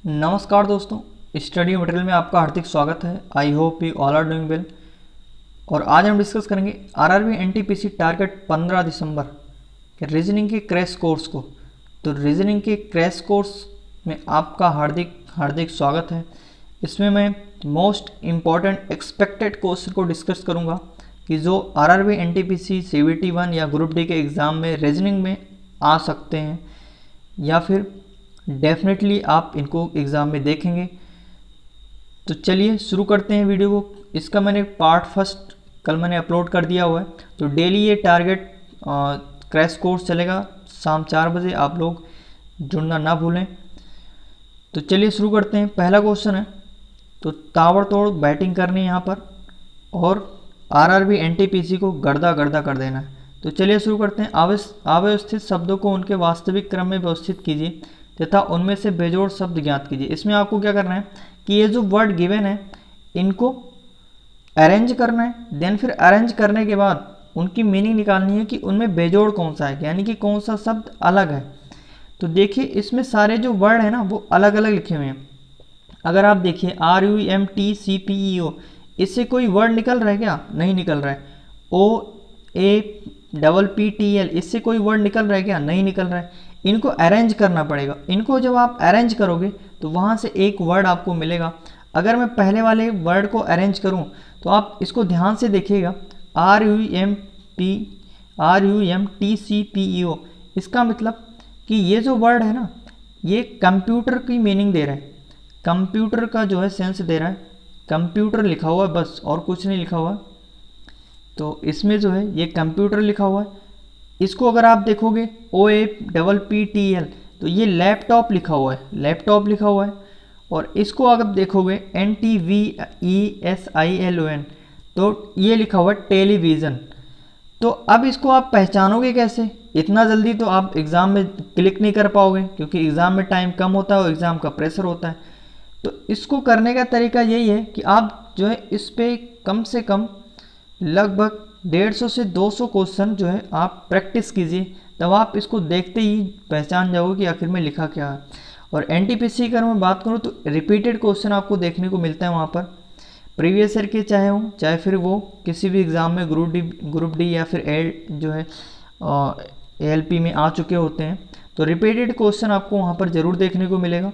नमस्कार दोस्तों, study material में आपका हार्दिक स्वागत है। I hope you all are doing well. और आज हम डिस्कस करेंगे आरआरबी एनटीपीसी टारगेट 15 दिसंबर के रीजनिंग के क्रैश कोर्स को। तो रीजनिंग के क्रैश कोर्स में आपका हार्दिक स्वागत है। इसमें मैं मोस्ट इम्पॉर्टेंट एक्सपेक्टेड क्वेश्चन को डिस्कस करूँगा कि जो आरआरबी एनटीपीसी सीबीटी 1 या ग्रुप डी के एग्ज़ाम में रीजनिंग में आ सकते हैं या फिर डेफिनेटली आप इनको एग्ज़ाम में देखेंगे। तो चलिए शुरू करते हैं वीडियो को। इसका मैंने पार्ट फर्स्ट कल मैंने अपलोड कर दिया हुआ है। तो डेली ये टारगेट क्रैश कोर्स चलेगा शाम 4 बजे, आप लोग जुड़ना ना भूलें। तो चलिए शुरू करते हैं। पहला क्वेश्चन है, तो ताबड़तोड़ बैटिंग करनी है यहाँ पर और आरआरबी एनटीपीसी को गर्दा गर्दा कर देना है। तो चलिए शुरू करते हैं। अव्यवस्थित शब्दों को उनके वास्तविक क्रम में व्यवस्थित कीजिए तथा उनमें से बेजोड़ शब्द ज्ञात कीजिए। इसमें आपको क्या करना है कि ये जो वर्ड गिवन है इनको अरेंज करना है। देन फिर अरेंज करने के बाद उनकी मीनिंग निकालनी है कि उनमें बेजोड़ कौन सा है, यानी कि कौन सा शब्द अलग है। तो देखिए इसमें सारे जो वर्ड है ना वो अलग अलग लिखे हुए हैं। अगर आप देखिए RUMTCPEO, इससे कोई वर्ड निकल रहा है क्या? नहीं निकल रहा है। OAPPTL, इससे कोई वर्ड निकल रहा है क्या? नहीं निकल रहा है। इनको अरेंज करना पड़ेगा। इनको जब आप अरेंज करोगे तो वहाँ से एक वर्ड आपको मिलेगा। अगर मैं पहले वाले वर्ड को अरेंज करूँ तो आप इसको ध्यान से देखिएगा, RUMTCPEO, इसका मतलब कि ये जो वर्ड है ना ये कंप्यूटर की मीनिंग दे रहा है, कंप्यूटर का जो है सेंस दे रहा है। कंप्यूटर लिखा हुआ है बस, और कुछ नहीं लिखा हुआ है। तो इसमें जो है ये कंप्यूटर लिखा हुआ है। इसको अगर आप देखोगे OAPPTL, तो ये लैपटॉप लिखा हुआ है, लैपटॉप लिखा हुआ है। और इसको अगर देखोगे NTVESILON, तो ये लिखा हुआ है टेलीविज़न। तो अब इसको आप पहचानोगे कैसे? इतना जल्दी तो आप एग्ज़ाम में क्लिक नहीं कर पाओगे क्योंकि एग्ज़ाम में टाइम कम होता है और एग्ज़ाम का प्रेशर होता है। तो इसको करने का तरीका यही है कि आप जो है इस पर कम से कम लगभग 150 से 200 क्वेश्चन जो है आप प्रैक्टिस कीजिए, तब आप इसको देखते ही पहचान जाओगे कि आखिर में लिखा क्या है। और एनटीपीसी की अगर मैं बात करूँ तो रिपीटेड क्वेश्चन आपको देखने को मिलता है वहाँ पर, प्रीवियस ईयर के चाहे फिर वो किसी भी एग्ज़ाम में ग्रुप डी या फिर जो है ALP में आ चुके होते हैं। तो रिपीटेड क्वेश्चन आपको वहाँ पर ज़रूर देखने को मिलेगा।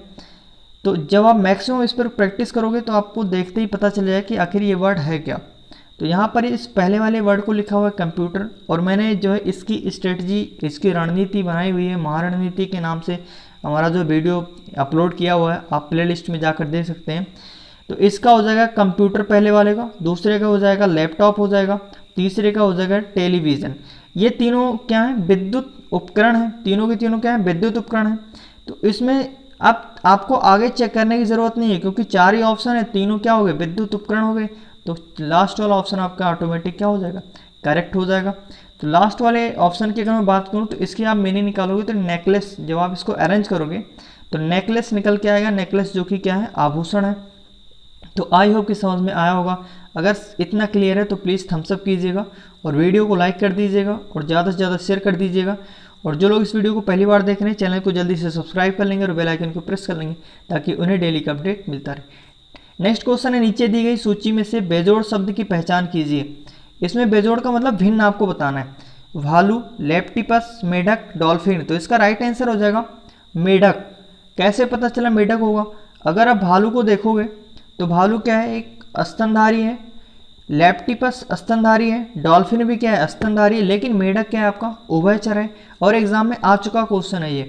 तो जब आप मैक्सिमम इस पर प्रैक्टिस करोगे तो आपको देखते ही पता चल जाएगा कि आखिर ये वर्ड है क्या। तो यहाँ पर इस पहले वाले वर्ड को लिखा हुआ है कंप्यूटर, और मैंने जो है इसकी स्ट्रेटजी, इसकी रणनीति बनाई हुई है, महारणनीति के नाम से हमारा जो वीडियो अपलोड किया हुआ है, आप प्लेलिस्ट में जाकर देख सकते हैं। तो इसका हो जाएगा कंप्यूटर पहले वाले का, दूसरे का हो जाएगा लैपटॉप हो जाएगा, तीसरे का हो जाएगा टेलीविज़न। ये तीनों क्या है? विद्युत उपकरण है। तीनों के तीनों क्या है? विद्युत उपकरण है। तो इसमें अब आपको आगे चेक करने की ज़रूरत नहीं है क्योंकि 4 ही ऑप्शन है, तीनों क्या हो गए? विद्युत उपकरण हो गए। तो लास्ट वाला ऑप्शन आपका ऑटोमेटिक क्या हो जाएगा? करेक्ट हो जाएगा। तो लास्ट वाले ऑप्शन की अगर मैं बात करूँ तो इसकी आप मीनिंग निकालोगे तो नेकलेस, जब आप इसको अरेंज करोगे तो नेकलेस निकल के आएगा। नेकलेस जो कि क्या है? आभूषण है। तो आई होप कि समझ में आया होगा। अगर इतना क्लियर है तो प्लीज़ थम्सअप कीजिएगा और वीडियो को लाइक कर दीजिएगा और ज़्यादा से ज़्यादा शेयर कर दीजिएगा। और जो लोग इस वीडियो को पहली बार देख रहे हैं चैनल को जल्दी से सब्सक्राइब कर लेंगे और बेल आइकन को प्रेस कर लेंगे ताकि उन्हें डेली का अपडेट मिलता रहे। नेक्स्ट क्वेश्चन है, नीचे दी गई सूची में से बेजोड़ शब्द की पहचान कीजिए। इसमें बेजोड़ का मतलब भिन्न आपको बताना है। भालू, लेप्टिपस, मेढक, डॉल्फिन। तो इसका राइट आंसर हो जाएगा मेढक। कैसे पता चला मेढक होगा? अगर आप भालू को देखोगे तो भालू क्या है? एक स्तनधारी है। लेप्टिपस स्तनधारी है। डॉल्फिन भी क्या है? स्तनधारी है। लेकिन मेढक क्या है? आपका उभयचर है और एग्जाम में आ चुका क्वेश्चन है ये।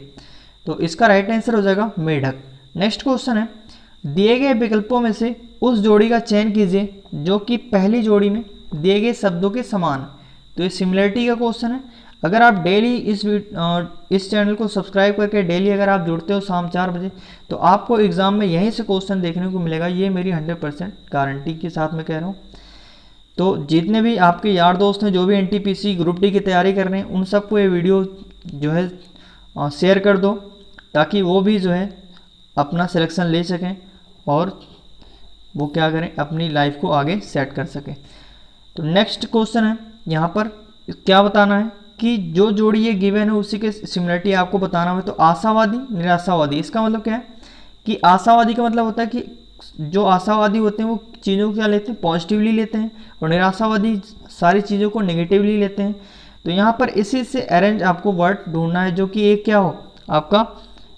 तो इसका राइट आंसर हो जाएगा मेढक। नेक्स्ट क्वेश्चन है, दिए गए विकल्पों में से उस जोड़ी का चयन कीजिए जो कि पहली जोड़ी में दिए गए शब्दों के समान। तो ये सिमिलरिटी का क्वेश्चन है। अगर आप डेली इस चैनल को सब्सक्राइब करके डेली अगर आप जुड़ते हो शाम 4 बजे तो आपको एग्ज़ाम में यहीं से क्वेश्चन देखने को मिलेगा। ये मेरी 100% गारंटी के साथ मैं कह रहा हूँ। तो जितने भी आपके यार दोस्त हैं जो भी एनटीपीसी ग्रुप डी की तैयारी कर रहे हैं उन सबको ये वीडियो जो है शेयर कर दो ताकि वो भी जो है अपना सिलेक्शन ले सकें और वो क्या करें? अपनी लाइफ को आगे सेट कर सकें। तो नेक्स्ट क्वेश्चन है, यहाँ पर क्या बताना है कि जो जोड़ी ये गिवन है उसी के सिमिलरिटी आपको बताना है। तो आशावादी, निराशावादी, इसका मतलब क्या है कि आशावादी का मतलब होता है कि जो आशावादी होते हैं वो चीज़ों को क्या लेते हैं, पॉजिटिवली लेते हैं, और निराशावादी सारी चीज़ों को नेगेटिवली लेते हैं। तो यहाँ पर इसी से अरेंज आपको वर्ड ढूंढना है जो कि एक क्या हो, आपका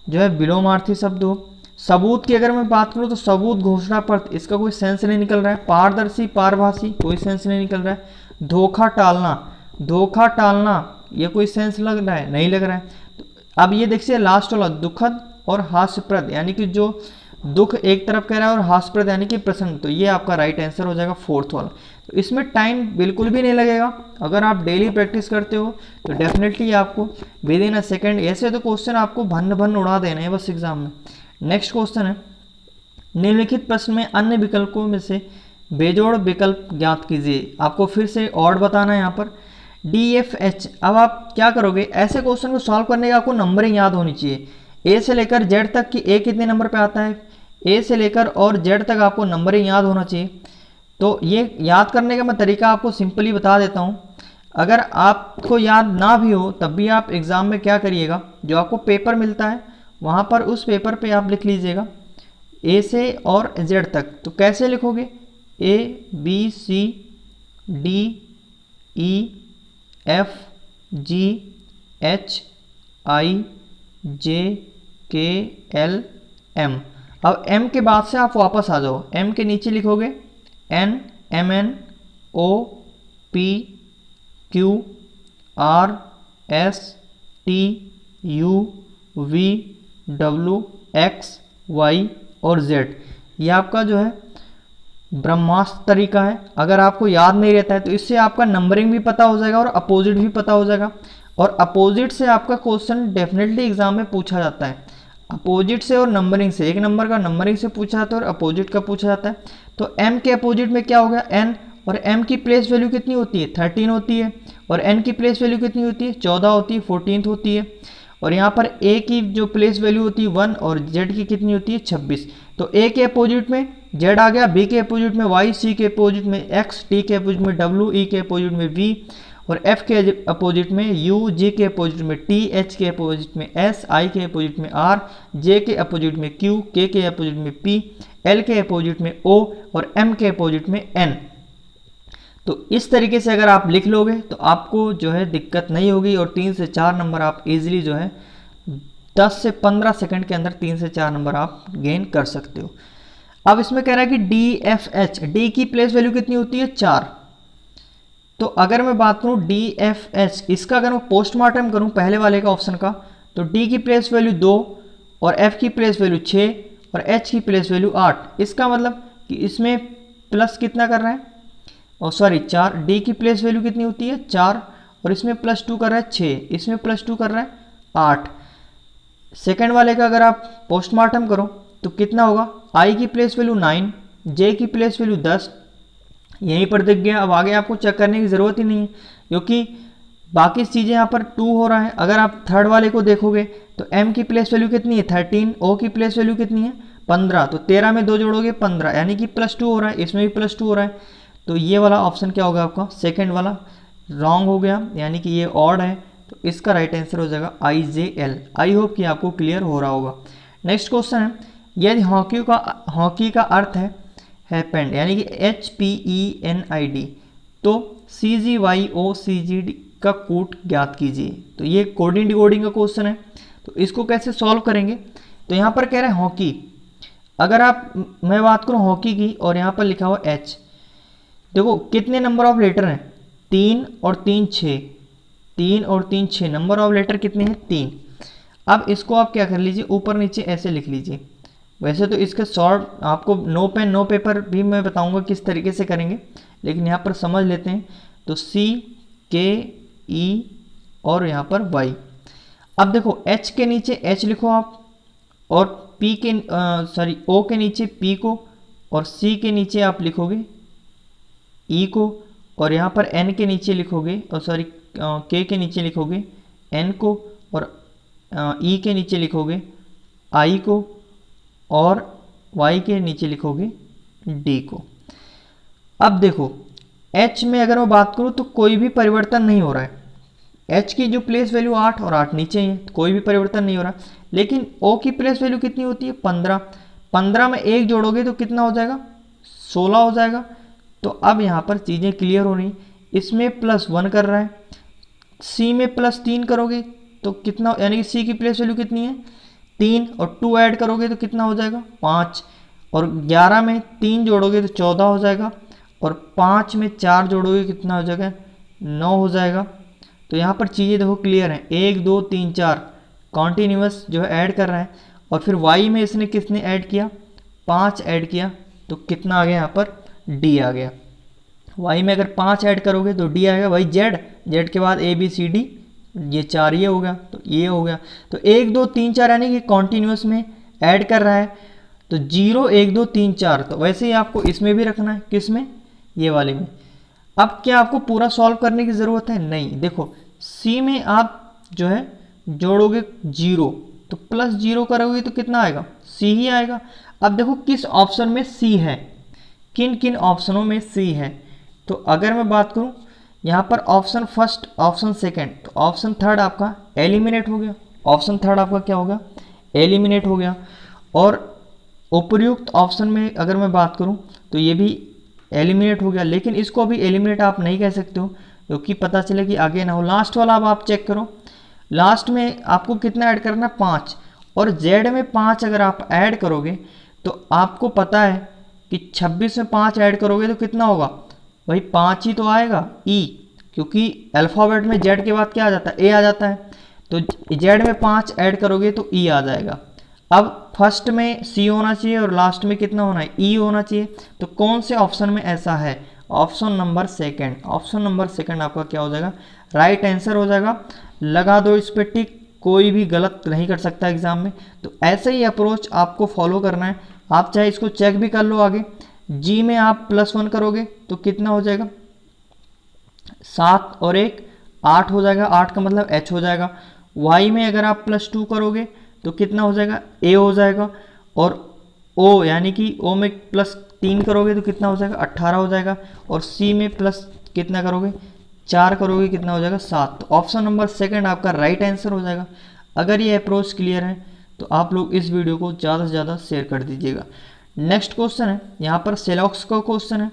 जो है विलोमार्थी शब्द हो। सबूत की अगर मैं बात करूँ तो सबूत, घोषणा पत्र, इसका कोई सेंस नहीं निकल रहा है। पारदर्शी, पारभासी, कोई सेंस नहीं निकल रहा है। धोखा टालना, धोखा टालना, ये कोई सेंस लग रहा है, नहीं लग रहा है। तो अब ये देखिए लास्ट वाला, दुखद और हास्यप्रद, यानी कि जो दुख एक तरफ कह रहा है और हास्यप्रद यानी कि प्रसन्न, तो ये आपका राइट आंसर हो जाएगा फोर्थ वाला। तो इसमें टाइम बिल्कुल भी नहीं लगेगा, अगर आप डेली प्रैक्टिस करते हो तो डेफिनेटली आपको विद इन अ सेकेंड, ऐसे तो क्वेश्चन आपको भन्न भन्न उड़ा देना है बस एग्जाम में। नेक्स्ट क्वेश्चन है, निम्नलिखित प्रश्न में अन्य विकल्पों में से बेजोड़ विकल्प ज्ञात कीजिए। आपको फिर से और बताना है यहाँ पर DFH। अब आप क्या करोगे, ऐसे क्वेश्चन को सॉल्व करने का आपको नंबरिंग याद होनी चाहिए। ए से लेकर जेड तक कि ए कितने नंबर पे आता है, ए से लेकर और जेड तक आपको नंबरिंग याद होना चाहिए। तो ये याद करने का मैं तरीका आपको सिंपली बता देता हूँ। अगर आपको याद ना भी हो तब भी आप एग्ज़ाम में क्या करिएगा, जो आपको पेपर मिलता है वहाँ पर उस पेपर पे आप लिख लीजिएगा ए से और जेड तक। तो कैसे लिखोगे, ABCDEFGHIJKLM। अब M के बाद से आप वापस आ जाओ, M के नीचे लिखोगे NMNOPQRSTUVWXY और Z। ये आपका जो है ब्रह्मास्त्र तरीका है। अगर आपको याद नहीं रहता है तो इससे आपका नंबरिंग भी पता हो जाएगा और अपोजिट भी पता हो जाएगा। और अपोजिट से आपका क्वेश्चन डेफिनेटली एग्जाम में पूछा जाता है। अपोजिट से और नंबरिंग से, एक नंबर का नंबरिंग से पूछा जाता है और अपोजिट का पूछा जाता है। तो m के अपोजिट में क्या हो गया, n, और m की प्लेस वैल्यू कितनी होती है, 13 होती है, और n की प्लेस वैल्यू कितनी होती है, 14 होती है, 14th होती है। और यहाँ पर a की जो प्लेस वैल्यू होती है 1 और z की कितनी होती है 26। तो a के अपोजिट में z आ गया, b के अपोजिट में y, c के अपोजिट में x, t के अपोजिट में w, e के अपोजिट में v, और f के अपोजिट में u, g के अपोजिट में t, h के अपोजिट में s, i के अपोजिट में r, j के अपोजिट में q, k के अपोजिट में p, l के अपोजिट में o और m के अपोजिट में n। तो इस तरीके से अगर आप लिख लोगे तो आपको जो है दिक्कत नहीं होगी और 3 से 4 नंबर आप इजीली जो है 10 से 15 सेकंड के अंदर 3 से 4 नंबर आप गेन कर सकते हो। अब इसमें कह रहा है कि DFH, D की प्लेस वैल्यू कितनी होती है 4। तो अगर मैं बात करूं DFH, इसका अगर मैं पोस्टमार्टम करूं पहले वाले का ऑप्शन का, तो D की प्लेस वैल्यू 2 और F की प्लेस वैल्यू 6 और H की प्लेस वैल्यू 8। इसका मतलब कि इसमें प्लस कितना कर रहा है, और सॉरी 4, D की प्लेस वैल्यू कितनी होती है 4 और इसमें +2 कर रहा है 6, इसमें +2 कर रहा है 8। सेकेंड वाले का अगर आप पोस्टमार्टम करो तो कितना होगा, I की प्लेस वैल्यू 9, J की प्लेस वैल्यू 10, यहीं पर दिख गया। अब आगे आपको चेक करने की ज़रूरत ही नहीं है क्योंकि बाकी चीज़ें यहाँ पर 2 हो रहा है। अगर आप थर्ड वाले को देखोगे तो M की प्लेस वैल्यू कितनी है 13, O की प्लेस वैल्यू कितनी है 15, तो 13 में 2 जोड़ोगे 15, यानी कि +2 हो रहा है, इसमें भी +2 हो रहा है। तो ये वाला ऑप्शन क्या होगा आपका, सेकेंड वाला रॉन्ग हो गया, यानी कि ये ऑड है। तो इसका राइट आंसर हो जाएगा IJL। आई होप कि आपको क्लियर हो रहा होगा। नेक्स्ट क्वेश्चन है, यदि हॉकी का अर्थ है हैपेंड, यानी कि HPENID, तो CGYOCGD का कूट ज्ञात कीजिए। तो ये कोडिंग डिकोडिंग का क्वेश्चन है, तो इसको कैसे सॉल्व करेंगे। तो यहाँ पर कह रहे हैं हॉकी, अगर मैं बात करूँ हॉकी की और यहाँ पर लिखा हुआ H, देखो कितने नंबर ऑफ लेटर हैं, 3 और 3 6, 3 और 3 6, नंबर ऑफ लेटर कितने हैं 3। अब इसको आप क्या कर लीजिए, ऊपर नीचे ऐसे लिख लीजिए। वैसे तो इसका शॉर्ट आपको नो पेन नो पेपर भी मैं बताऊंगा किस तरीके से करेंगे, लेकिन यहाँ पर समझ लेते हैं। तो CKE और यहाँ पर Y। अब देखो H के नीचे H लिखो आप, और O के नीचे P को, और C के नीचे आप लिखोगे E को, और यहाँ पर N के नीचे लिखोगे, और K के नीचे लिखोगे N को, और E के नीचे लिखोगे I को, और Y के नीचे लिखोगे D को। अब देखो H में अगर मैं बात करूँ तो कोई भी परिवर्तन नहीं हो रहा है। H की जो प्लेस वैल्यू 8 और 8 नीचे है, तो कोई भी परिवर्तन नहीं हो रहा। लेकिन O की प्लेस वैल्यू कितनी होती है 15, 15 में 1 जोड़ोगे तो कितना हो जाएगा, 16 हो जाएगा। तो अब यहाँ पर चीज़ें क्लियर हो रही, इसमें +1 कर रहा है, सी में +3 करोगे तो कितना, यानी कि सी की प्लेस वैल्यू कितनी है 3, और 2 ऐड करोगे तो कितना हो जाएगा 5, और 11 में 3 जोड़ोगे तो 14 हो जाएगा, और 5 में 4 जोड़ोगे कितना हो जाएगा 9 हो जाएगा। तो यहाँ पर चीज़ें देखो क्लियर हैं, 1 2 3 4 कॉन्टीन्यूअस जो है ऐड कर रहा है, और फिर वाई में इसने किसने ऐड किया 5 ऐड किया, तो कितना आ गया यहाँ पर डी आ गया। वाई में अगर 5 ऐड करोगे तो डी आएगा। वही जेड के बाद ए बी सी डी, ये 4 ये हो गया, तो ये हो गया। तो 1 2 3 4 यानी कि कॉन्टीन्यूअस में ऐड कर रहा है, तो 0 1 2 3 4, तो वैसे ही आपको इसमें भी रखना है, किस में, ये वाले में। अब क्या आपको पूरा सॉल्व करने की ज़रूरत है, नहीं। देखो सी में आप जो है जोड़ोगे 0, तो +0 करोगे तो कितना आएगा, सी ही आएगा। अब देखो किस ऑप्शन में सी है, किन किन ऑप्शनों में सी है। तो अगर मैं बात करूं यहाँ पर ऑप्शन फर्स्ट, ऑप्शन सेकंड, तो ऑप्शन थर्ड आपका एलिमिनेट हो गया, ऑप्शन थर्ड आपका क्या होगा, एलिमिनेट हो गया। और उपयुक्त ऑप्शन में अगर मैं बात करूं तो ये भी एलिमिनेट हो गया, लेकिन इसको अभी एलिमिनेट आप नहीं कह सकते हो, क्योंकि पता चले कि आगे ना हो। लास्ट वाला अब आप चेक करो, लास्ट में आपको कितना ऐड करना है 5, और जेड में 5 अगर आप ऐड करोगे तो आपको पता है कि 26 में 5 ऐड करोगे तो कितना होगा, वही 5 ही तो आएगा, ई, क्योंकि अल्फ़ाबेट में जेड के बाद क्या आ जाता है, ए आ जाता है। तो जेड में 5 ऐड करोगे तो ई आ जाएगा। अब फर्स्ट में सी होना चाहिए और लास्ट में कितना होना है, ई होना चाहिए। तो कौन से ऑप्शन में ऐसा है, option number second, option number second आपका क्या हो जाएगा, राइट आंसर हो जाएगा। लगा दो इस पे टिक, कोई भी गलत नहीं कर सकता एग्जाम में। तो ऐसे ही अप्रोच आपको फॉलो करना है। आप चाहे इसको चेक भी कर लो आगे, जी में आप +1 करोगे तो कितना हो जाएगा 7 और 1 8 हो जाएगा, 8 का मतलब एच हो जाएगा। वाई में अगर आप +2 करोगे तो कितना हो जाएगा, ए हो जाएगा। और ओ यानी कि ओ में +3 करोगे तो कितना हो जाएगा 18 हो जाएगा। और सी में प्लस कितना करोगे 4 करोगे कितना हो जाएगा 7। तो ऑप्शन नंबर सेकंड आपका राइट आंसर हो जाएगा। अगर ये अप्रोच क्लियर है तो आप लोग इस वीडियो को ज़्यादा से ज़्यादा शेयर कर दीजिएगा। नेक्स्ट क्वेश्चन है, यहाँ पर सिलॉक्स का क्वेश्चन है,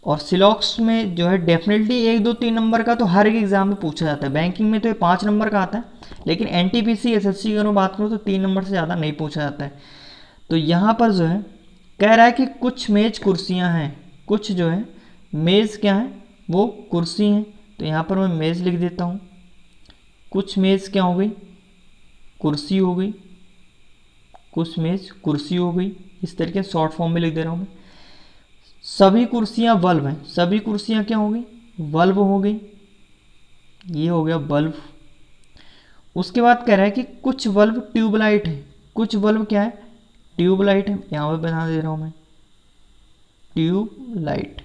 और सिलॉक्स में जो है डेफिनेटली 1 2 3 नंबर का तो हर एक एग्जाम में पूछा जाता है। बैंकिंग में तो ये 5 नंबर का आता है, लेकिन एनटीपीसी एसएससी की अगर बात करूँ तो 3 नंबर से ज़्यादा नहीं पूछा जाता है। तो यहाँ पर जो है कह रहा है कि कुछ मेज कुर्सियाँ हैं, कुछ जो है मेज़ क्या है वो कुर्सी हैं। तो यहाँ पर मैं मेज़ लिख देता हूँ, कुछ मेज़ क्या हो गई, कुर्सी हो गई, कुछ मेज़ कुर्सी हो गई, इस तरीके शॉर्ट फॉर्म में लिख दे रहा हूँ मैं। सभी कुर्सियाँ बल्ब हैं, सभी कुर्सियाँ क्या हो गई, बल्ब हो गई, ये हो गया बल्ब। उसके बाद कह रहा है कि कुछ बल्ब ट्यूबलाइट है, कुछ बल्ब क्या है, ट्यूबलाइट है, यहाँ पे बना दे रहा हूँ मैं ट्यूबलाइट।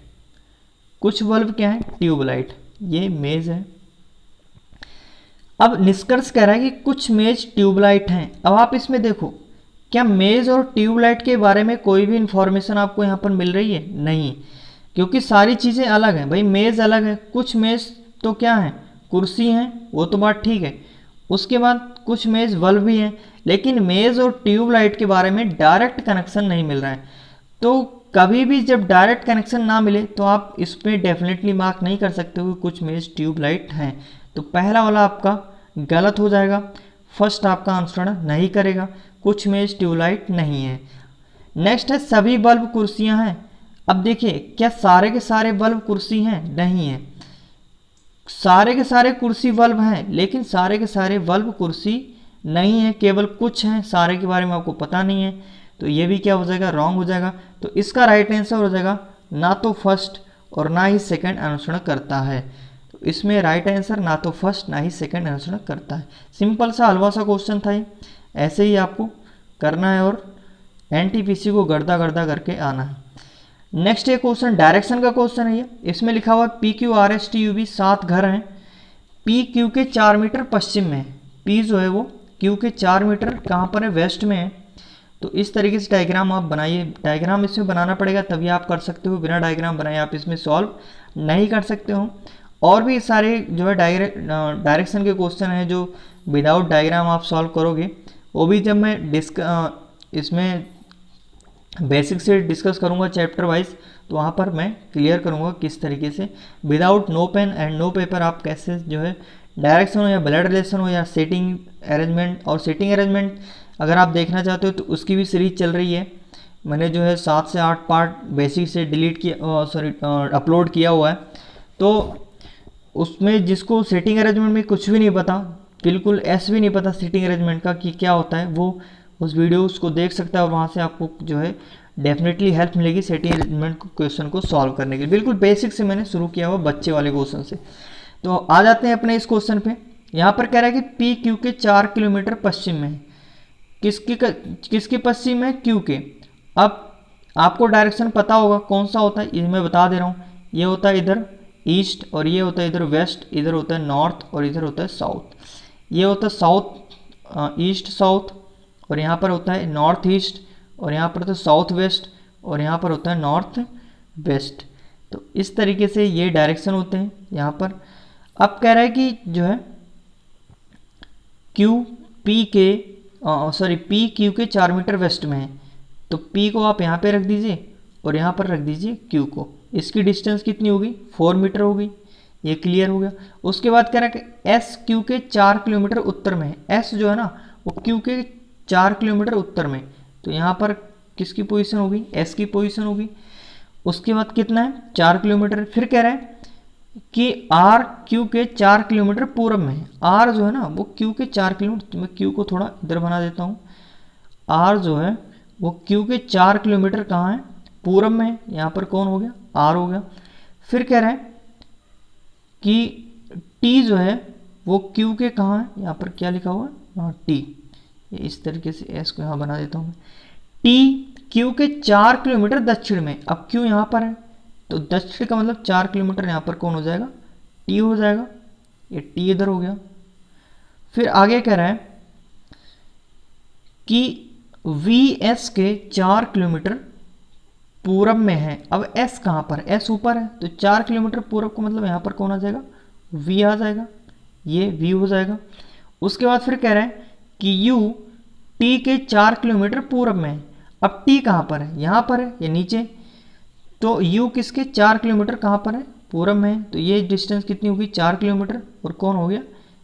कुछ बल्ब क्या है, ट्यूबलाइट, ये मेज है। अब निष्कर्ष कह रहा है कि कुछ मेज ट्यूबलाइट हैं। अब आप इसमें देखो, क्या मेज और ट्यूबलाइट के बारे में कोई भी इंफॉर्मेशन आपको यहाँ पर मिल रही है, नहीं, क्योंकि सारी चीज़ें अलग हैं। भाई मेज़ अलग है, कुछ मेज़ तो क्या है, कुर्सी हैं, वो तो बात ठीक है। उसके बाद कुछ मेज़ बल्ब भी हैं, लेकिन मेज़ और ट्यूबलाइट के बारे में डायरेक्ट कनेक्शन नहीं मिल रहा है। तो कभी भी जब डायरेक्ट कनेक्शन ना मिले तो आप इस पर डेफिनेटली मार्क नहीं कर सकते हो कि कुछ मेज़ ट्यूबलाइट हैं। तो पहला वाला आपका गलत हो जाएगा, फर्स्ट आपका आंसर नहीं करेगा, कुछ मेज ट्यूबलाइट नहीं है। नेक्स्ट है सभी बल्ब कुर्सियां हैं। अब देखिए, क्या सारे के सारे बल्ब कुर्सी हैं, नहीं है। सारे के सारे कुर्सी बल्ब हैं, लेकिन सारे के सारे बल्ब कुर्सी नहीं है, केवल कुछ हैं, सारे के बारे में आपको पता नहीं है। तो ये भी क्या हो जाएगा, रॉन्ग हो जाएगा। तो इसका राइट आंसर हो जाएगा ना तो फर्स्ट और ना ही सेकंड अनुसरण करता है। तो इसमें राइट आंसर ना तो फर्स्ट ना ही सेकंड अनुसरण करता है। सिंपल सा हलवा सा क्वेश्चन था ये, ऐसे ही आपको करना है और एनटीपीसी को गर्दा गर्दा करके आना है। नेक्स्ट ये क्वेश्चन डायरेक्शन का क्वेश्चन है ये। इसमें लिखा हुआ P Q R S T U B 7 घर हैं। पी क्यू के 4 मीटर पश्चिम में है, पी जो है वो क्यू के 4 मीटर कहाँ पर है, वेस्ट में है। तो इस तरीके से डायग्राम आप बनाइए। डायग्राम इसमें बनाना पड़ेगा तभी आप कर सकते हो, बिना डायग्राम बनाए आप इसमें सॉल्व नहीं कर सकते हो। और भी सारे जो है डायरेक्शन के क्वेश्चन हैं जो विदाउट डायग्राम आप सॉल्व करोगे, वो भी जब मैं इसमें बेसिक से डिस्कस करूँगा चैप्टर वाइज, तो वहाँ पर मैं क्लियर करूँगा किस तरीके से without no pen and no paper आप कैसे जो है डायरेक्शन हो या ब्लड रिलेशन हो या सेटिंग अरेंजमेंट, और सेटिंग अरेंजमेंट अगर आप देखना चाहते हो तो उसकी भी सीरीज चल रही है। मैंने जो है 7 से 8 पार्ट बेसिक से डिलीट किया, सॉरी अपलोड किया हुआ है। तो उसमें जिसको सेटिंग अरेंजमेंट में कुछ भी नहीं पता, बिल्कुल ऐसे भी नहीं पता सेटिंग अरेंजमेंट का कि क्या होता है, वो उस वीडियोस को देख सकता है और वहाँ से आपको जो है डेफिनेटली हेल्प मिलेगी सेटिंग अरेंजमेंट क्वेश्चन को सॉल्व करने के लिए। बिल्कुल बेसिक से मैंने शुरू किया हुआ बच्चे वाले क्वेश्चन से। तो आ जाते हैं अपने इस क्वेश्चन पे। यहाँ पर कह रहा है कि पी क्यू के 4 किलोमीटर पश्चिम में है। किसके पश्चिम है? क्यू के। अब आपको डायरेक्शन पता होगा कौन सा होता है, ये मैं बता दे रहा हूँ। ये होता है इधर ईस्ट, और ये होता है इधर वेस्ट, इधर होता है नॉर्थ, और इधर होता है साउथ। ये होता है साउथ ईस्ट साउथ, और यहाँ पर होता है नॉर्थ ईस्ट, और यहाँ पर होता है साउथ वेस्ट, और यहाँ पर होता है नॉर्थ वेस्ट। तो इस तरीके से ये डायरेक्शन होते हैं यहाँ पर। अब कह रहा है कि जो है क्यू पी के पी क्यू के 4 मीटर वेस्ट में है। तो पी को आप यहाँ पे रख दीजिए और यहाँ पर रख दीजिए क्यू को। इसकी डिस्टेंस कितनी होगी? 4 मीटर होगी। ये क्लियर हो गया। उसके बाद कह रहा है कि एस क्यू के 4 किलोमीटर उत्तर में है। एस जो है ना वो क्यू के 4 किलोमीटर उत्तर में, तो यहाँ पर किसकी पोजीशन होगी? एस की पोजीशन होगी। उसके बाद कितना है? 4 किलोमीटर। फिर कह रहा है कि आर क्यू के 4 किलोमीटर पूर्व में है। आर जो है ना वो क्यू के 4 किलोमीटर, तो मैं क्यू को थोड़ा इधर बना देता हूँ। आर जो है वो क्यू के 4 किलोमीटर कहाँ है? पूर्व में है। यहाँ पर कौन हो गया? आर हो गया। फिर कह रहा है कि टी जो है वो क्यू के कहाँ है? यहाँ पर क्या लिखा हुआ है? हाँ टी। इस तरीके से एस को यहाँ बना देता हूँ मैं। टी क्यू के 4 किलोमीटर दक्षिण में। अब क्यू यहाँ पर है तो दक्षिण का मतलब 4 किलोमीटर यहाँ पर कौन हो जाएगा? टी हो जाएगा। ये टी इधर हो गया। फिर आगे कह रहा है कि वी एस के 4 किलोमीटर पूरब में है। अब एस कहाँ पर? एस ऊपर है, तो 4 किलोमीटर पूरब को मतलब यहाँ पर कौन आ जाएगा? वी आ जाएगा। ये वी हो जाएगा। उसके बाद फिर कह रहा है कि यू टी के 4 किलोमीटर पूरब में है। अब टी कहाँ पर है? यहाँ पर है, ये नीचे। तो यू किसके 4 किलोमीटर कहाँ पर है? पूरब में है। तो ये डिस्टेंस कितनी होगी? 4 किलोमीटर। और कौन हो गया?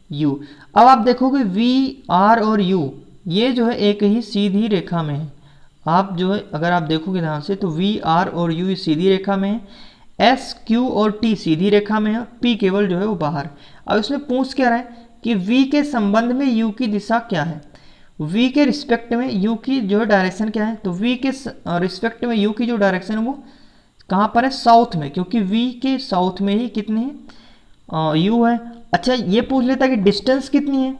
यू। अब आप देखोगे वी आर और यू ये जो है एक ही सीधी रेखा में है। आप जो है अगर आप देखोगे ध्यान से तो वी आर और यू सीधी रेखा में है, एस क्यू और टी सीधी रेखा में है, पी केवल जो है वो बाहर। अब इसमें पूछ क्या रहा है कि वी के संबंध में यू की दिशा क्या है? वी के रिस्पेक्ट में यू की जो है डायरेक्शन क्या है? तो वी के रिस्पेक्ट में यू की जो डायरेक्शन है वो कहाँ पर है? साउथ में, क्योंकि वी के साउथ में ही कितने हैं? यू है। अच्छा ये पूछ लेता है कि डिस्टेंस कितनी है?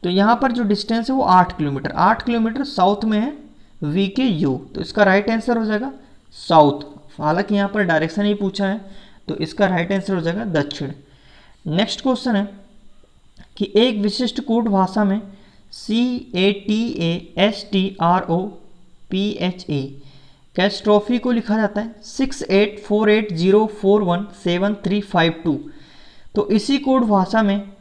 तो यहाँ पर जो डिस्टेंस है वो 8 किलोमीटर। 8 किलोमीटर साउथ में है वी के यू, तो इसका राइट आंसर हो जाएगा साउथ। हालांकि यहाँ पर डायरेक्शन ही पूछा है तो इसका राइट आंसर हो जाएगा दक्षिण। नेक्स्ट क्वेश्चन है कि एक विशिष्ट कूट भाषा में CATASTROPHE कैस्ट्रोफी को लिखा जाता है 684804175352। तो इसी कोड भाषा में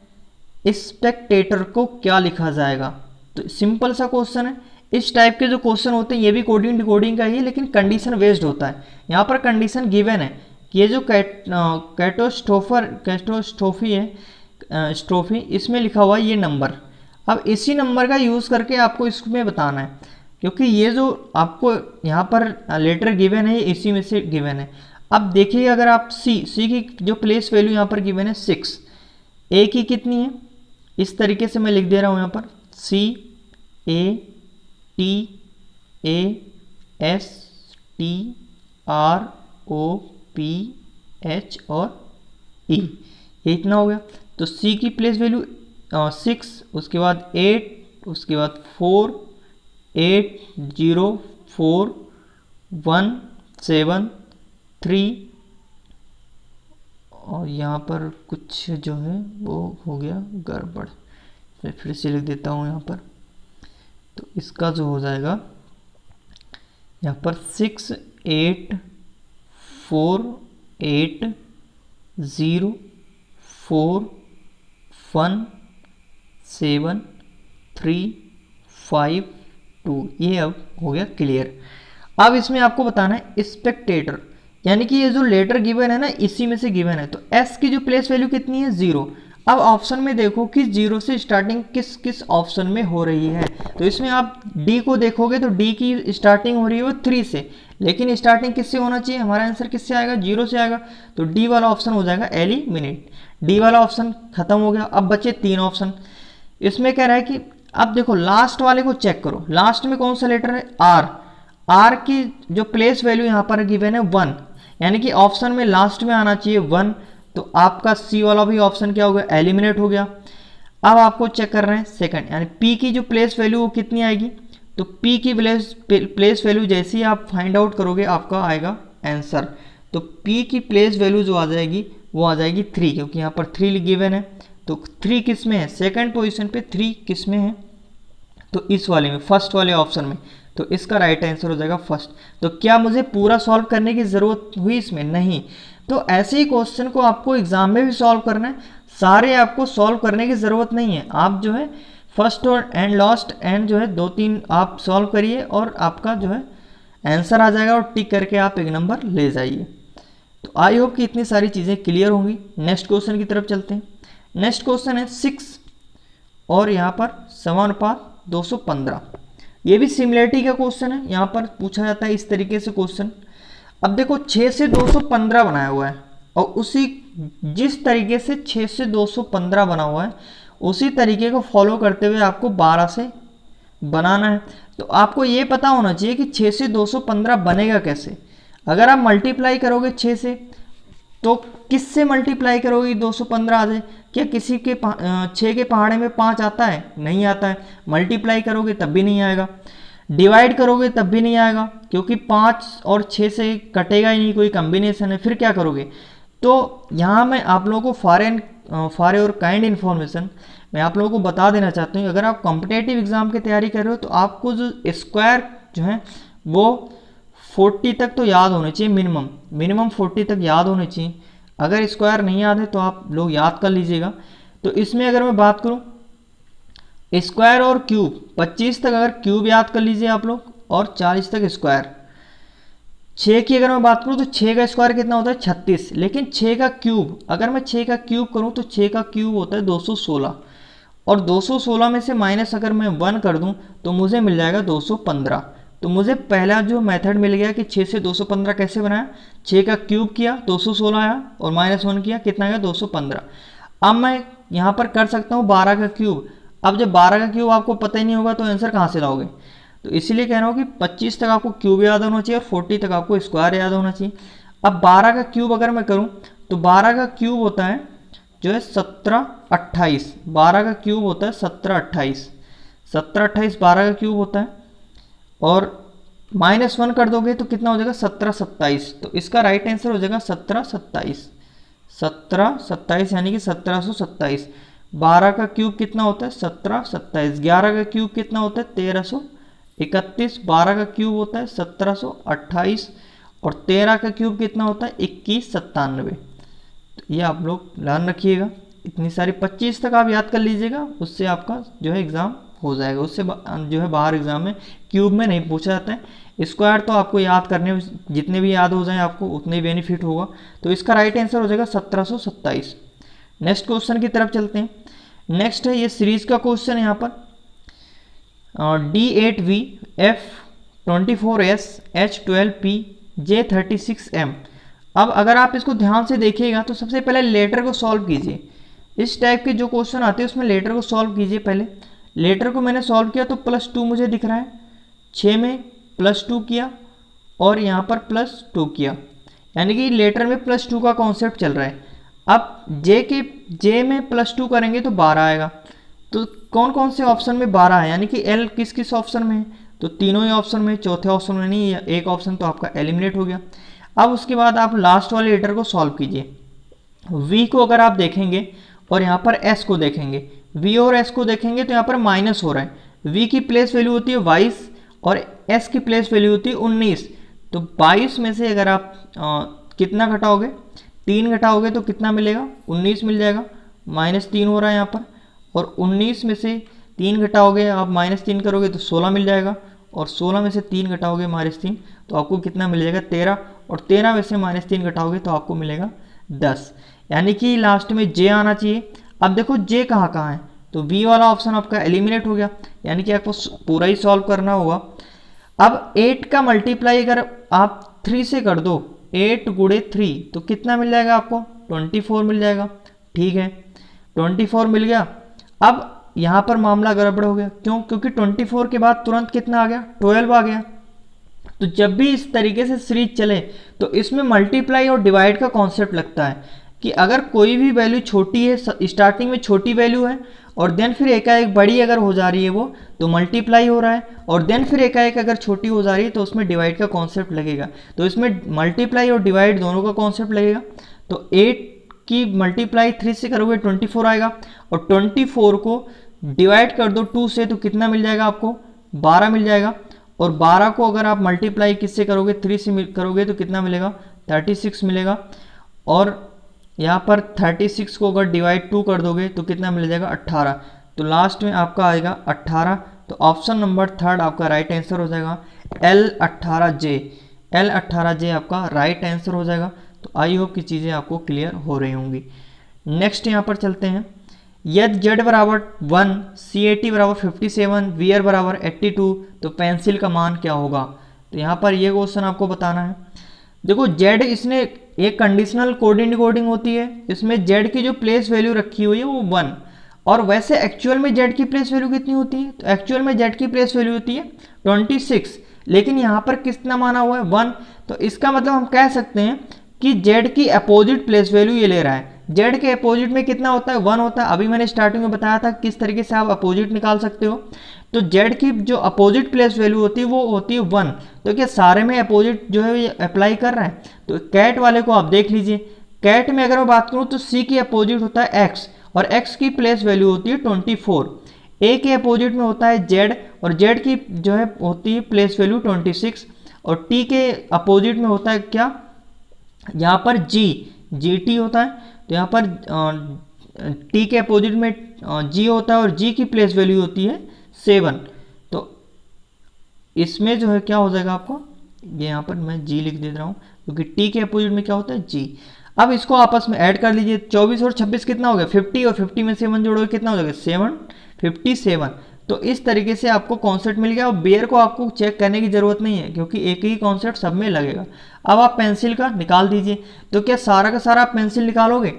स्पेक्टेटर को क्या लिखा जाएगा? तो सिंपल सा क्वेश्चन है। इस टाइप के जो क्वेश्चन होते हैं ये भी कोडिंग डिकोडिंग का ही है, लेकिन कंडीशन बेस्ड होता है। यहाँ पर कंडीशन गिवन है कि ये जो कैटोस्ट्रोफी है स्ट्रोफी, इसमें लिखा हुआ है ये नंबर। अब इसी नंबर का यूज़ करके आपको इसमें बताना है, क्योंकि ये जो आपको यहाँ पर लेटर गिवन है ये इसी में से गिवन है। अब देखिए अगर आप सी की जो प्लेस वैल्यू यहाँ पर गिवन है 6, ए की कितनी है? इस तरीके से मैं लिख दे रहा हूँ यहाँ पर CATASTROPH और E, ये इतना हो गया। तो C की प्लेस वैल्यू 6, उसके बाद 8, उसके बाद 4, 8 0 4 1 7 3, और यहाँ पर कुछ जो है वो हो गया गड़बड़, मैं फिर से लिख देता हूँ यहाँ पर। तो इसका जो हो जाएगा यहाँ पर 6 8 4 8 0 4 1 7 3 5 2, ये अब हो गया क्लियर। अब इसमें आपको बताना है स्पेक्टेटर, यानी कि ये जो लेटर गिवन है ना इसी में से गिवन है, तो एस की जो प्लेस वैल्यू कितनी है 0। अब ऑप्शन में देखो कि 0 से स्टार्टिंग किस किस ऑप्शन में हो रही है, तो इसमें आप डी को देखोगे तो डी की स्टार्टिंग हो रही है वो 3 से, लेकिन स्टार्टिंग किससे होना चाहिए, हमारा आंसर किससे आएगा 0 से आएगा, तो डी वाला ऑप्शन हो जाएगा एलिमिनेट। डी वाला ऑप्शन खत्म हो गया। अब बचे 3 ऑप्शन। इसमें कह रहा है कि अब देखो लास्ट वाले को चेक करो, लास्ट में कौन सा लेटर है आर, आर की जो प्लेस वैल्यू यहाँ पर गिवन है 1, यानी कि ऑप्शन में लास्ट में आना चाहिए 1, तो आपका सी वाला भी ऑप्शन क्या हो गया एलिमिनेट हो गया। अब आपको चेक कर रहे हैं सेकंड, यानी पी की जो प्लेस वैल्यू वो कितनी आएगी, तो पी की प्लेस वैल्यू जैसे ही आप फाइंड आउट करोगे आपका आएगा आंसर, तो पी की प्लेस वैल्यू जो आ जाएगी वो आ जाएगी 3, क्योंकि यहाँ पर 3 गिवन है, तो 3 किस में है सेकंड पोजीशन पे, 3 किस में है तो इस वाले में फर्स्ट वाले ऑप्शन में, तो इसका राइट आंसर हो जाएगा फर्स्ट। तो क्या मुझे पूरा सॉल्व करने की ज़रूरत हुई इसमें, नहीं। तो ऐसे ही क्वेश्चन को आपको एग्जाम में भी सॉल्व करना है, सारे आपको सॉल्व करने की ज़रूरत नहीं है, आप जो है फर्स्ट और एंड लास्ट एंड जो है 2-3 आप सॉल्व करिए और आपका जो है आंसर आ जाएगा और टिक करके आप 1 नंबर ले जाइए। तो आई होप कि इतनी सारी चीज़ें क्लियर होंगी। नेक्स्ट क्वेश्चन की तरफ चलते हैं। नेक्स्ट क्वेश्चन है 6 और यहाँ पर समानुपात 215, ये भी सिमिलरिटी का क्वेश्चन है, यहाँ पर पूछा जाता है इस तरीके से क्वेश्चन। अब देखो 6 से 215 बनाया हुआ है और उसी जिस तरीके से 6 से 215 बना हुआ है उसी तरीके को फॉलो करते हुए आपको 12 से बनाना है। तो आपको ये पता होना चाहिए कि 6 से 215 बनेगा कैसे। अगर आप मल्टीप्लाई करोगे 6 से तो किससे मल्टीप्लाई करोगे 215 आ जाए, क्या किसी के 6 के पहाड़े में 5 आता है, नहीं आता है। मल्टीप्लाई करोगे तब भी नहीं आएगा, डिवाइड करोगे तब भी नहीं आएगा, क्योंकि 5 और 6 से कटेगा ही नहीं, कोई कॉम्बिनेशन है। फिर क्या करोगे, तो यहाँ मैं आप लोगों को फॉर और काइंड इन्फॉर्मेशन मैं आप लोगों को बता देना चाहता हूँ, अगर आप कॉम्पिटेटिव एग्जाम की तैयारी कर रहे हो तो आपको जो स्क्वायर जो है वो 40 तक तो याद होने चाहिए, मिनिमम 40 तक याद होने चाहिए। अगर स्क्वायर नहीं याद है तो आप लोग याद कर लीजिएगा। तो इसमें अगर मैं बात करूं स्क्वायर और क्यूब, 25 तक अगर क्यूब याद कर लीजिए आप लोग और 40 तक स्क्वायर। 6 की अगर मैं बात करूं तो 6 का स्क्वायर कितना होता है 36, लेकिन 6 का क्यूब अगर मैं 6 का क्यूब करूं तो 6 का क्यूब होता है 216, और 216 में से माइनस अगर मैं 1 कर दूं तो मुझे मिल जाएगा 215। तो मुझे पहला जो मेथड मिल गया कि 6 से 215 कैसे बनाया, 6 का क्यूब किया 216 आया और -1 किया, कितना आया 215। अब मैं यहाँ पर कर सकता हूँ 12 का क्यूब। अब जब 12 का क्यूब आपको पता ही नहीं होगा तो आंसर कहाँ से लाओगे, तो इसीलिए कह रहा हूँ कि 25 तक आपको क्यूब याद होना चाहिए और 40 तक आपको स्क्वायर याद होना चाहिए। अब 12 का क्यूब अगर मैं करूँ तो 12 का क्यूब होता है जो है 1728, 12 का क्यूब होता है 1728, 1728 12 का क्यूब होता है, और -1 कर दोगे तो कितना हो जाएगा 1727। तो इसका राइट आंसर हो जाएगा 1727, 1727 यानी कि 1727। 12 का क्यूब कितना होता है 1727, 11 का क्यूब कितना होता है 1331, 12 का क्यूब होता है 1728 और 13 का क्यूब कितना होता है 2197। तो ये आप लोग ध्यान रखिएगा, इतनी सारी 25 तक आप याद कर लीजिएगा, उससे आपका जो है एग्ज़ाम हो जाएगा। उससे जो है बाहर एग्जाम में क्यूब में नहीं पूछा जाता है। स्क्वायर तो आपको याद करने जितने भी याद हो जाए आपको उतने ही बेनिफिट होगा। तो इसका राइट आंसर हो जाएगा 1727। नेक्स्ट क्वेश्चन की तरफ चलते हैं। नेक्स्ट है ये सीरीज का क्वेश्चन है यहाँ पर D8V F24S H12P J36M। अब अगर आप इसको ध्यान से देखिएगा तो सबसे पहले लेटर को सॉल्व कीजिए। इस टाइप के जो क्वेश्चन आते हैं उसमें लेटर को सॉल्व कीजिए। पहले लेटर को मैंने सॉल्व किया तो +2 मुझे दिख रहा है, 6 में +2 किया और यहाँ पर +2 किया, यानी कि लेटर में +2 का कॉन्सेप्ट चल रहा है। अब जे में +2 करेंगे तो 12 आएगा। तो कौन कौन से ऑप्शन में 12 है, यानी कि एल किस किस ऑप्शन में है, तो तीनों ही ऑप्शन में, चौथे ऑप्शन में नहीं, एक ऑप्शन तो आपका एलिमिनेट हो गया। अब उसके बाद आप लास्ट वाले लेटर को सॉल्व कीजिए। वी को अगर आप देखेंगे और यहाँ पर एस को देखेंगे, वी और एस को देखेंगे तो यहाँ पर माइनस हो रहा है। वी की प्लेस वैल्यू होती है 22 और एस की प्लेस वैल्यू होती है 19। तो 22 में से अगर आप कितना घटाओगे, 3 घटाओगे तो कितना मिलेगा 19 मिल जाएगा, -3 हो रहा है यहाँ पर। और 19 में से 3 घटाओगे आप, -3 करोगे तो 16 मिल जाएगा, और 16 में से 3 घटाओगे -3 तो आपको कितना मिल जाएगा 13, और 13 में से -3 घटाओगे तो आपको मिलेगा 10, यानी कि लास्ट में जे आना चाहिए। अब देखो जे कहाँ कहाँ है, तो बी वाला ऑप्शन आपका एलिमिनेट हो गया, यानी कि आपको पूरा ही सॉल्व करना होगा। अब 8 का मल्टीप्लाई अगर आप 3 से कर दो, 8 गुणे 3 तो कितना मिल जाएगा आपको 24 मिल जाएगा। ठीक है, 24 मिल गया। अब यहाँ पर मामला गड़बड़ हो गया, क्यों? क्योंकि 24 के बाद तुरंत कितना आ गया 12 आ गया। तो जब भी इस तरीके से सीरीज चले तो इसमें मल्टीप्लाई और डिवाइड का कॉन्सेप्ट लगता है कि अगर कोई भी वैल्यू छोटी है, स्टार्टिंग में छोटी वैल्यू है और देन फिर एकाएक बड़ी अगर हो जा रही है वो तो मल्टीप्लाई हो रहा है, और देन फिर एकाएक अगर छोटी हो जा रही है तो उसमें डिवाइड का कॉन्सेप्ट लगेगा। तो इसमें मल्टीप्लाई और डिवाइड दोनों का कॉन्सेप्ट लगेगा। तो 8 की मल्टीप्लाई 3 से करोगे 24 आएगा, और 24 को डिवाइड कर दो 2 से तो कितना मिल जाएगा आपको 12 मिल जाएगा, और 12 को अगर आप मल्टीप्लाई किससे करोगे 3 से करोगे तो कितना मिलेगा 36 मिलेगा, और यहाँ पर 36 को अगर डिवाइड 2 कर दोगे तो कितना मिल जाएगा 18, तो लास्ट में आपका आएगा 18। तो ऑप्शन नंबर 3 आपका राइट आंसर हो जाएगा L18J, L18J आपका राइट आंसर हो जाएगा। तो आई होप की चीज़ें आपको क्लियर हो रही होंगी। नेक्स्ट यहाँ पर चलते हैं, यदि z बराबर 1, CAT बराबर 57, VR बराबर 82 तो पेंसिल का मान क्या होगा। तो यहाँ पर ये क्वेश्चन आपको बताना है। देखो z इसने एक कंडीशनल कोडिंग डिकोडिंग होती है, इसमें z की जो प्लेस वैल्यू रखी हुई है वो 1, और वैसे एक्चुअल में z की प्लेस वैल्यू कितनी होती है, तो एक्चुअल में z की प्लेस वैल्यू होती है 26, लेकिन यहाँ पर कितना माना हुआ है 1। तो इसका मतलब हम कह सकते हैं कि z की अपोजिट प्लेस वैल्यू ये ले रहा है। z के अपोजिट में कितना होता है 1 होता है, अभी मैंने स्टार्टिंग में बताया था किस तरीके से आप अपोजिट निकाल सकते हो। तो z की जो अपोजिट प्लेस वैल्यू होती है वो होती है 1, तो क्या सारे में अपोजिट जो है ये अप्लाई कर रहा है। तो कैट वाले को आप देख लीजिए, कैट में अगर मैं बात करूँ तो c की अपोजिट होता है x, और x की प्लेस वैल्यू होती है 24, a के अपोजिट में होता है z, और z की जो है होती है प्लेस वैल्यू 26, और t के अपोजिट में होता है क्या, यहाँ पर gt होता है। तो यहाँ पर t के अपोजिट में g होता है, और g की प्लेस वैल्यू होती है 7। तो इसमें जो है क्या हो जाएगा आपको, ये यहाँ पर मैं g लिख दे रहा हूँ क्योंकि t के अपोजिट में क्या होता है g। अब इसको आपस में ऐड कर लीजिए, 24 और 26 कितना हो गया 50, और 50 में 7 जोड़ोगे कितना हो जाएगा 57। तो इस तरीके से आपको कॉन्सेप्ट मिल गया, और बेयर को आपको चेक करने की ज़रूरत नहीं है क्योंकि एक ही कॉन्सेप्ट सब में लगेगा। अब आप पेंसिल का निकाल दीजिए, तो क्या सारा का सारा आप पेंसिल निकालोगे,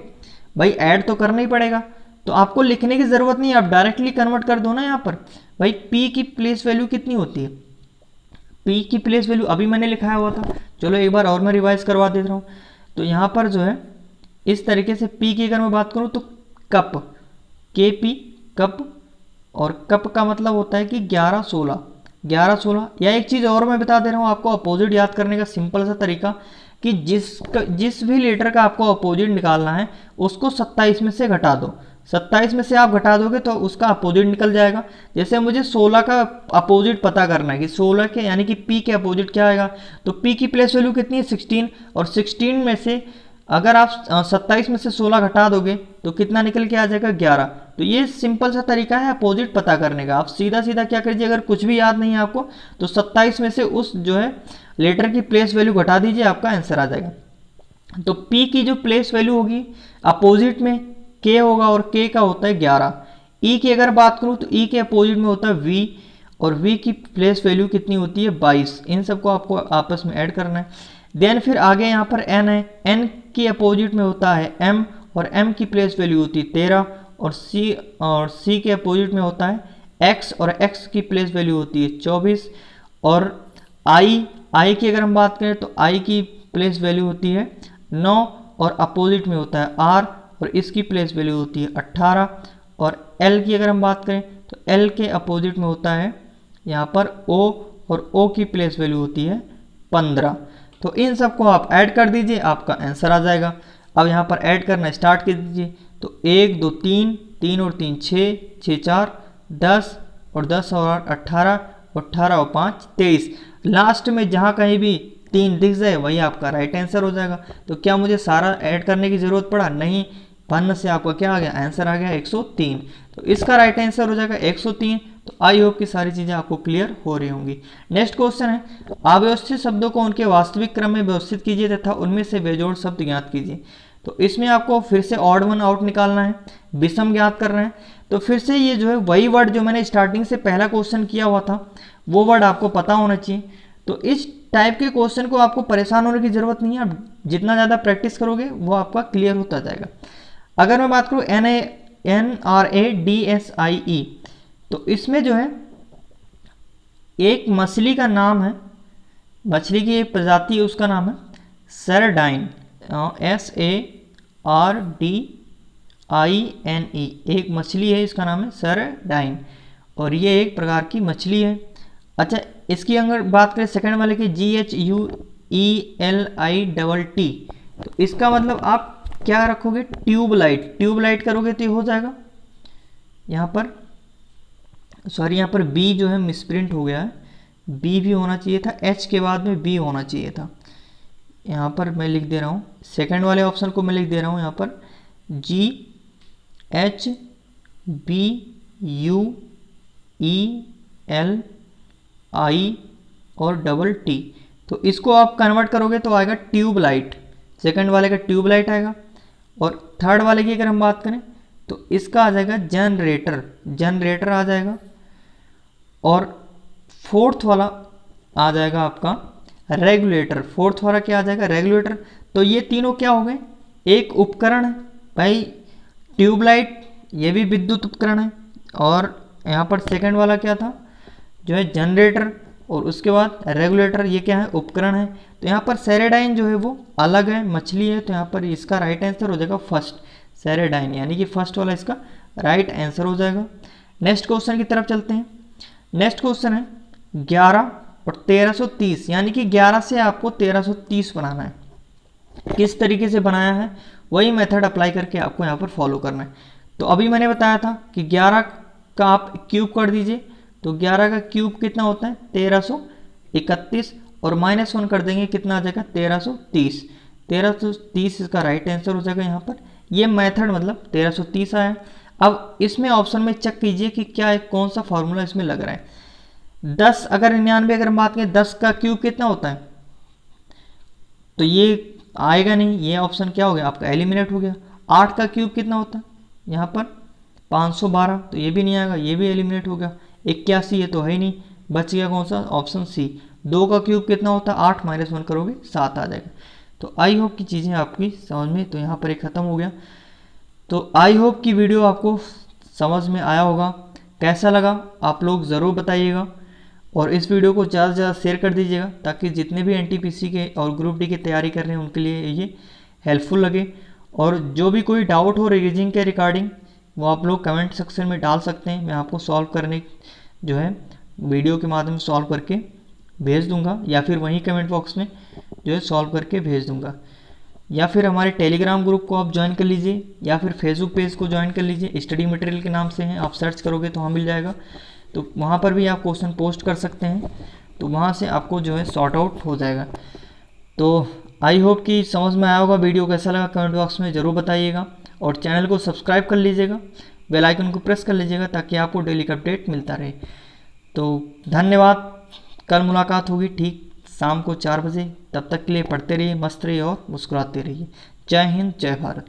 भाई ऐड तो करना ही पड़ेगा, तो आपको लिखने की ज़रूरत नहीं है, आप डायरेक्टली कन्वर्ट कर दो ना। यहाँ पर भाई p की प्लेस वैल्यू कितनी होती है, p की प्लेस वैल्यू अभी मैंने लिखाया हुआ था, चलो एक बार और मैं रिवाइज करवा देता हूँ। तो यहाँ पर जो है इस तरीके से p की अगर मैं बात करूँ तो कप, KP कप, और कप का मतलब होता है कि 11-16। या एक चीज़ और मैं बता दे रहा हूँ आपको अपोजिट याद करने का सिंपल सा तरीका, कि जिस भी लेटर का आपको अपोजिट निकालना है उसको 27 में से घटा दो, 27 में से आप घटा दोगे तो उसका अपोजिट निकल जाएगा। जैसे मुझे 16 का अपोजिट पता करना है कि 16 के यानी कि p के अपोजिट क्या आएगा, तो p की प्लेस वैल्यू कितनी है 16, और 16 में से अगर आप 27 में से 16 घटा दोगे तो कितना निकल के आ जाएगा 11। तो ये सिंपल सा तरीका है अपोजिट पता करने का। आप सीधा सीधा क्या करिए, अगर कुछ भी याद नहीं है आपको तो 27 में से उस जो है लेटर की प्लेस वैल्यू घटा दीजिए, आपका आंसर आ जाएगा। तो p की जो प्लेस वैल्यू होगी अपोजिट में k होगा, और k का होता है 11। e की अगर बात करूँ तो e के अपोजिट में होता है v, और v की प्लेस वैल्यू कितनी होती है 22। इन सबको आपको आपस में ऐड करना है। देन फिर आगे यहाँ पर n है, n के अपोजिट में होता है m, और m की प्लेस वैल्यू होती है 13, और c के अपोजिट में होता है x, और x की प्लेस वैल्यू होती है 24, और i की अगर हम बात करें तो i की प्लेस वैल्यू होती है 9, और अपोजिट में होता है r, और इसकी प्लेस वैल्यू होती है 18, और l की अगर हम बात करें तो l के अपोजिट में होता है यहाँ पर o, और o की प्लेस वैल्यू होती है 15। तो इन सबको आप ऐड कर दीजिए, आपका आंसर आ जाएगा। अब यहाँ पर ऐड करना स्टार्ट कर दीजिए, तो 1 2 3, 3 और 3 6, 6 4 10, और 10 और 8 18, और 18 और 5 23। लास्ट में जहाँ कहीं भी 3 दिख जाए वही आपका राइट आंसर हो जाएगा। तो क्या मुझे सारा ऐड करने की ज़रूरत पड़ा, नहीं, 1 से आपका क्या आ गया आंसर आ गया 103। तो इसका राइट आंसर हो जाएगा 103। तो आई होप कि सारी चीज़ें आपको क्लियर हो रही होंगी। नेक्स्ट क्वेश्चन है, अव्यवस्थित शब्दों को उनके वास्तविक क्रम में व्यवस्थित कीजिए तथा उनमें से बेजोड़ शब्द ज्ञात कीजिए। तो इसमें आपको फिर से ऑड वन आउट निकालना है, विषम ज्ञात करना है। तो फिर से ये जो है वही वर्ड जो मैंने स्टार्टिंग से पहला क्वेश्चन किया हुआ था वो वर्ड आपको पता होना चाहिए। तो इस टाइप के क्वेश्चन को आपको परेशान होने की ज़रूरत नहीं है, आप जितना ज़्यादा प्रैक्टिस करोगे वो आपका क्लियर होता जाएगा। अगर मैं बात करूँ NRADSIE, तो इसमें जो है एक मछली का नाम है, मछली की एक प्रजाति है, उसका नाम है सरडाइन, SARDINE। एक मछली है, इसका नाम है सरडाइन, और ये एक प्रकार की मछली है। अच्छा, इसकी अगर बात करें सेकंड वाले की GHUELITT, तो इसका मतलब आप क्या रखोगे, ट्यूबलाइट, ट्यूबलाइट करोगे तो ये हो जाएगा। यहाँ पर सॉरी, यहाँ पर बी जो है मिसप्रिंट हो गया है, बी भी होना चाहिए था, एच के बाद में बी होना चाहिए था। यहाँ पर मैं लिख दे रहा हूँ, सेकंड वाले ऑप्शन को मैं लिख दे रहा हूँ यहाँ पर GHBUELI और TT। तो इसको आप कन्वर्ट करोगे तो आएगा ट्यूबलाइट, सेकंड वाले का ट्यूबलाइट आएगा। और थर्ड वाले की अगर हम बात करें तो इसका आ जाएगा जनरेटर, जनरेटर आ जाएगा। और फोर्थ वाला आ जाएगा आपका रेगुलेटर, फोर्थ वाला क्या आ जाएगा, रेगुलेटर। तो ये तीनों क्या हो गए, एक उपकरण है भाई, ट्यूबलाइट ये भी विद्युत उपकरण है, और यहाँ पर सेकंड वाला क्या था जो है जनरेटर, और उसके बाद रेगुलेटर, ये क्या है, उपकरण है। तो यहाँ पर सेरेडाइन जो है वो अलग है, मछली है, तो यहाँ पर इसका राइट आंसर हो जाएगा फर्स्ट, सेरेडाइन, यानी कि फर्स्ट वाला इसका राइट आंसर हो जाएगा। नेक्स्ट क्वेश्चन की तरफ चलते हैं। नेक्स्ट क्वेश्चन है 11 और 1330, यानी कि 11 से आपको 1330 बनाना है। किस तरीके से बनाया है वही मेथड अप्लाई करके आपको यहाँ पर फॉलो करना है। तो अभी मैंने बताया था कि 11 का आप क्यूब कर दीजिए, तो 11 का क्यूब कितना होता है 1331, और -1 कर देंगे कितना आ जाएगा 1330, 1330 इसका राइट आंसर हो जाएगा यहाँ पर। ये मेथड मतलब 1330 आया। अब इसमें ऑप्शन में चेक कीजिए कि क्या है, कौन सा फॉर्मूला इसमें लग रहा है। 10 अगर 99 अगर हम बात करें 10 का क्यूब कितना होता है, तो ये आएगा नहीं, ये ऑप्शन क्या हो गया आपका एलिमिनेट हो गया। 8 का क्यूब कितना होता है यहाँ पर 512, तो ये भी नहीं आएगा, ये भी एलिमिनेट हो गया। 81 ये तो है ही नहीं, बच गया कौन सा, ऑप्शन सी। 2 का क्यूब कितना होता है 8 -1 करोगे 7 आ जाएगा। तो आई होप की चीज़ें आपकी समझ में, तो यहाँ पर एक ख़त्म हो गया। तो आई होप की वीडियो आपको समझ में आया होगा। कैसा लगा आप लोग ज़रूर बताइएगा, और इस वीडियो को ज़्यादा से ज़्यादा शेयर कर दीजिएगा ताकि जितने भी NTPC के और ग्रुप डी की तैयारी कर रहे हैं उनके लिए ये हेल्पफुल लगे। और जो भी कोई डाउट हो रिवीजन के रिगार्डिंग वो आप लोग कमेंट सेक्शन में डाल सकते हैं, मैं आपको सॉल्व करने जो है वीडियो के माध्यम से सॉल्व करके भेज दूंगा, या फिर वहीं कमेंट बॉक्स में जो है सॉल्व करके भेज दूंगा। या फिर हमारे टेलीग्राम ग्रुप को आप ज्वाइन कर लीजिए, या फिर फेसबुक पेज को ज्वाइन कर लीजिए, स्टडी मटेरियल के नाम से हैं, आप सर्च करोगे तो वहाँ मिल जाएगा। तो वहाँ पर भी आप क्वेश्चन पोस्ट कर सकते हैं, तो वहाँ से आपको जो है सॉर्ट आउट हो जाएगा। तो आई होप कि समझ में आया होगा। वीडियो कैसा लगा कमेंट बॉक्स में ज़रूर बताइएगा, और चैनल को सब्सक्राइब कर लीजिएगा, बेल आइकन को प्रेस कर लीजिएगा ताकि आपको डेली का अपडेट मिलता रहे। तो धन्यवाद, कल मुलाकात होगी ठीक शाम को 4 बजे। तब तक के लिए पढ़ते रहिए, मस्त रहिए और मुस्कुराते रहिए। जय हिंद, जय भारत।